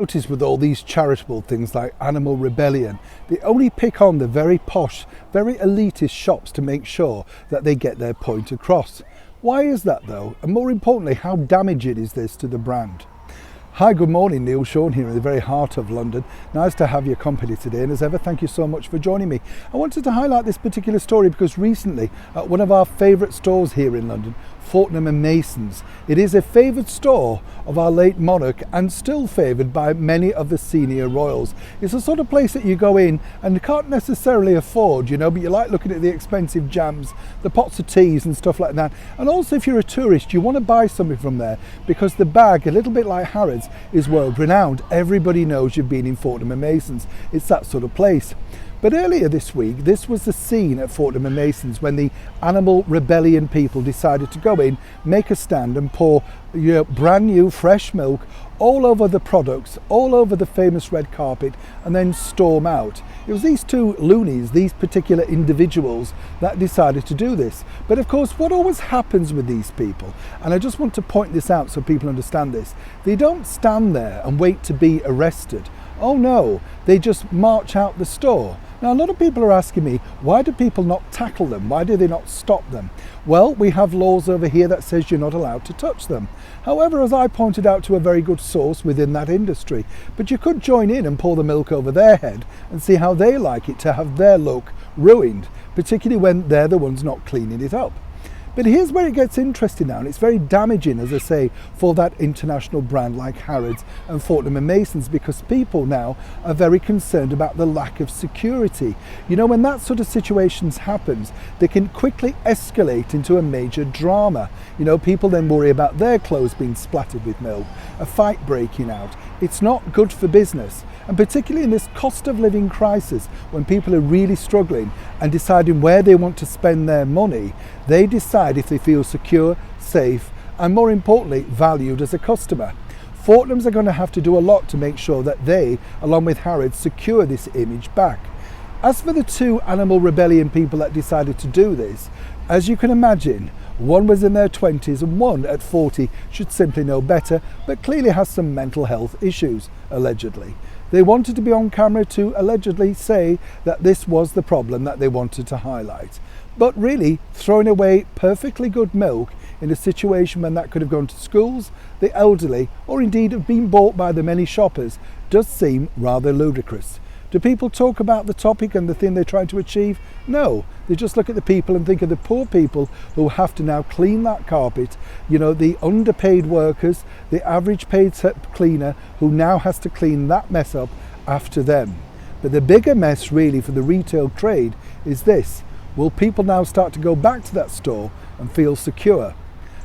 Notice with all these charitable things like Animal Rebellion, they only pick on the very posh, very elitist shops to make sure that they get their point across. Why is that though? And more importantly, how damaging is this to the brand? Hi, good morning, Neil Sean here in the very heart of London. Nice to have your company today, and as ever, thank you so much for joining me. I wanted to highlight this particular story because recently at one of our favourite stores here in London, Fortnum & Masons, it is a favoured store of our late monarch and still favoured by many of the senior royals. It's the sort of place that you go in and you can't necessarily afford, but you like looking at the expensive jams, the pots of teas and stuff like that. And also if you're a tourist, you want to buy something from there because the bag, a little bit like Harrods, is world renowned. Everybody knows you've been in Fortnum & Masons. It's that sort of place. But earlier this week, this was the scene at Fortnum & Masons when the Animal Rebellion people decided to go in, make a stand and pour brand new fresh milk all over the products, all over the famous red carpet, and then storm out. It was these two loonies, these particular individuals, that decided to do this. But of course, what always happens with these people, and I just want to point this out so people understand this, they don't stand there and wait to be arrested. Oh no, they just march out the store. Now, a lot of people are asking me, why do people not tackle them? Why do they not stop them? Well, we have laws over here that says you're not allowed to touch them. However, as I pointed out to a very good source within that industry, but you could join in and pour the milk over their head and see how they like it to have their look ruined, particularly when they're the ones not cleaning it up. But here's where it gets interesting now, and it's very damaging, as I say, for that international brand like Harrods and Fortnum & Masons, because people now are very concerned about the lack of security. When that sort of situations happens, they can quickly escalate into a major drama. People then worry about their clothes being splattered with milk, a fight breaking out. It's not good for business. And particularly in this cost of living crisis, when people are really struggling and deciding where they want to spend their money, they decide if they feel secure, safe, and more importantly, valued as a customer. Fortnums are going to have to do a lot to make sure that they, along with Harrods, secure this image back. As for the two Animal Rebellion people that decided to do this, as you can imagine, one was in their 20s and one at 40 should simply know better, but clearly has some mental health issues, allegedly. They wanted to be on camera to allegedly say that this was the problem that they wanted to highlight. But really, throwing away perfectly good milk in a situation when that could have gone to schools, the elderly, or indeed have been bought by the many shoppers, does seem rather ludicrous. Do people talk about the topic and the thing they're trying to achieve? No, they just look at the people and think of the poor people who have to now clean that carpet, the underpaid workers, the average paid cleaner who now has to clean that mess up after them. But the bigger mess really for the retail trade is this: will people now start to go back to that store and feel secure?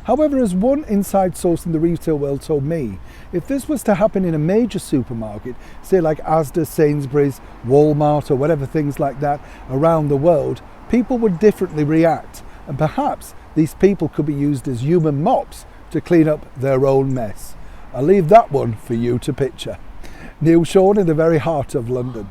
However, as one inside source in the retail world told me, if this was to happen in a major supermarket, say like Asda, Sainsbury's, Walmart or whatever, things like that around the world, people would differently react. And perhaps these people could be used as human mops to clean up their own mess. I'll leave that one for you to picture. Neil Sean in the very heart of London.